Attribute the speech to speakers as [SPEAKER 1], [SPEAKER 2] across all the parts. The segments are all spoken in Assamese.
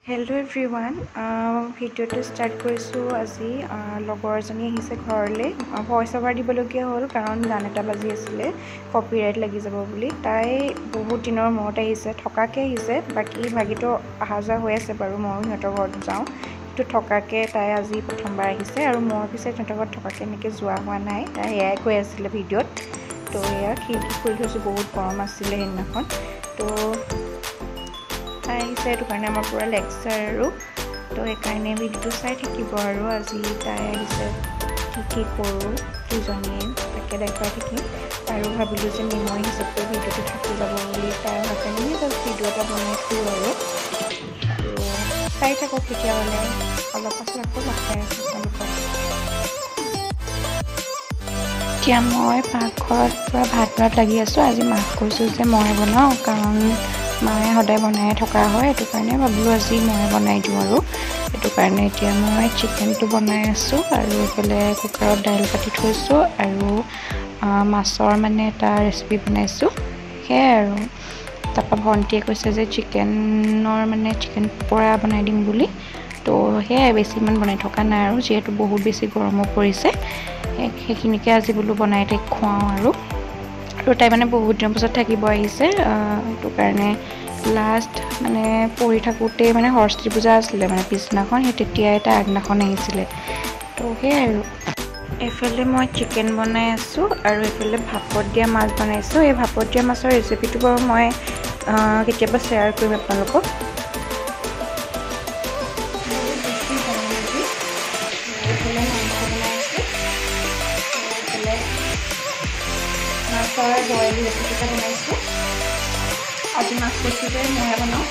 [SPEAKER 1] হেল্ল' এভৰিৱান ভিডিঅ'টো ষ্টাৰ্ট কৰিছোঁ আজি লগৰ এজনী আহিছে ঘৰলৈ ভইচ অভাৰ দিবলগীয়া হ'ল কাৰণ গান এটা বাজি আছিলে কপিৰাইট লাগি যাব বুলি তাই বহুত দিনৰ মূৰত আহিছে থকাকৈ আহিছে বাকী ভাগিটো অহা যোৱা হৈ আছে বাৰু ময়ো সিহঁতৰ ঘৰত যাওঁ কিন্তু থকাকৈ তাই আজি প্ৰথমবাৰ আহিছে আৰু মই পিছে সিহঁতৰ ঘৰত থকাকৈ এনেকৈ যোৱা হোৱা নাই তাই এয়াই কৈ আছিলে ভিডিঅ'ত তো এয়া খিৰিকী খুলি থৈছোঁ বহুত গৰম আছিলে সেইদিনাখন তো তাই আহিছে সেইটো কাৰণে আমাৰ পূৰা লেকচাৰ আৰু তো সেইকাৰণে ভিডিঅ'টো চাই থাকিব আৰু আজি তাই আহিছে কি কৰোঁ দুজনীয়ে তাকে দেখাই থাকিম আৰু ভাবিলোঁ যে মেমৰি হিচাপে ভিডিঅ'টো থাকি যাব বুলি তাই অহাৰ কাৰণে জাষ্ট ভিডিঅ' এটা বনাইছোঁ আৰু চাই থাকক তেতিয়াহ'লে অলপ পাছত আকৌ লগ পাই আছোঁ তেওঁলোকক এতিয়া মই পাকঘৰত পূৰা ভাত লাগি আছোঁ আজি মাক কৈছোঁ যে মই বনাওঁ কাৰণ মায়ে সদায় বনাই থকা হয় সেইটো কাৰণে ভাবিলোঁ আজি মই বনাই দিওঁ আৰু সেইটো কাৰণে এতিয়া মই চিকেনটো বনাই আছোঁ আৰু এইফালে কুকাৰত দাইল পাতি থৈছোঁ আৰু মাছৰ মানে এটা ৰেচিপি বনাইছোঁ সেয়াই আৰু তাৰপৰা ভণ্টিয়ে কৈছে যে চিকেন পকৰা বনাই দিম বুলি তো সেয়াই বেছি ইমান বনাই থকা নাই আৰু যিহেতু বহুত বেছি গৰমো পৰিছে সেইখিনিকে আজি বোলো বনাই তাইক খুৱাওঁ আৰু তাই মানে বহুত দিনৰ পাছত থাকিব আহিছে সেইটো কাৰণে লাষ্ট মানে পঢ়ি থাকোঁতেই মানে সৰস্বতী পূজা আছিলে মানে পিছদিনাখন সেই তেতিয়াই তাই আগদিনাখন আহিছিলে তো সেয়াই আৰু এইফালে মই চিকেন বনাই আছোঁ আৰু এইফালে ভাপত দিয়া মাছ বনাইছোঁ এই ভাপত দিয়া মাছৰ ৰেচিপিটো বাৰু মই কেতিয়াবা শ্বেয়াৰ কৰিম আপোনালোকক মাছৰ বইল ৰেচিপিটা বনাইছোঁ আজি মাছ কৈছোঁ যে ময়ে বনাওঁ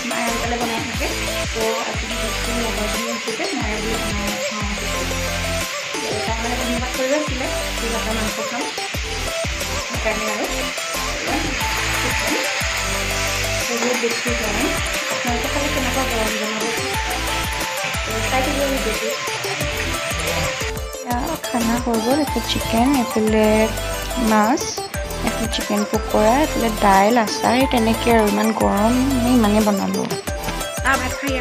[SPEAKER 1] মায়ে আজিকালি বনাই থাকে তো আজি বস্তু লগৰজনী হৈছিলে ময়ে বুলি বনাই খাওঁ তাই মানে ধন্যবাদ কৰিব আছিলে কিবা এটা মাংস খাওঁ সেইকাৰণে আৰু বহুত বেছি গৰম আপোনালোকে খালি কেনেকুৱা গৰম বনাব চাই থাকিব ভিডিঅ'টো খানা হৈ গ'ল এইফালে চিকেন এইফালে মাছ এইফালে চিকেন পকৰা এইফালে দাইল আচাৰ তেনেকৈ আৰু ইমান গৰম ইমানেই বনালোঁ ভাত খাই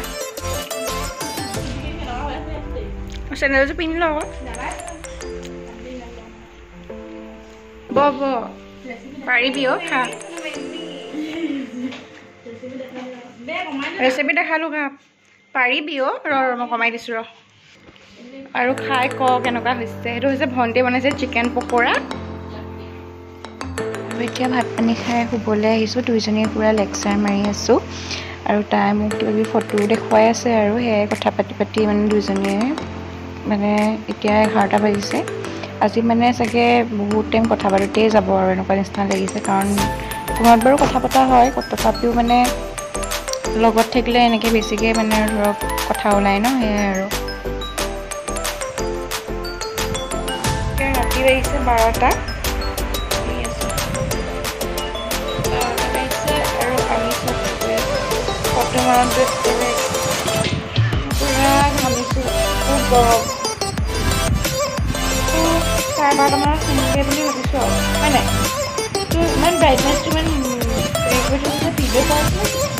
[SPEAKER 1] চেনেলযোৰ পিন্ধি লওঁ পাৰিবি অ' খা ৰেচিপি দেখালোঁ খা পাৰিবি অ' মই কমাই দিছোঁ ৰ আৰু খাই কেনেকুৱা হৈছে সেইটো হৈছে ভণ্টিয়ে বনাইছে চিকেন পকৰা আৰু এতিয়া ভাত পানী খাই শুবলৈ আহিছোঁ দুইজনীয়ে পূৰা লেকচাৰ মাৰি আছোঁ আৰু তাই মোক কিবাকিবি ফটো দেখুৱাই আছে আৰু সেয়াই কথা পাতি মানে দুইজনীয়ে মানে এতিয়া 11টা বাজিছে আজি মানে চাগে বহুত টাইম কথা পাতোঁতেই যাব আৰু এনেকুৱা নিচিনা লাগিছে কাৰণ ফোনত বাৰু কথা পতা হয় তথাপিও মানে লগত থাকিলে এনেকৈ বেছিকৈ মানে ধৰক কথা ওলায় ন সেয়াই আৰু ৰাতি বাজিছে 12টা আৰু আমি চব বৰ্তমানত পূৰা ঘামিছোঁ খুব গৰম 12:30 শুনিছে বুলি ভাবিছোঁ আৰু হয় নাই তোৰ ইমান ব্ৰাইটনেছটো ইমান হেৰি কৰি থৈছে ভিডিঅ' পাইছোঁ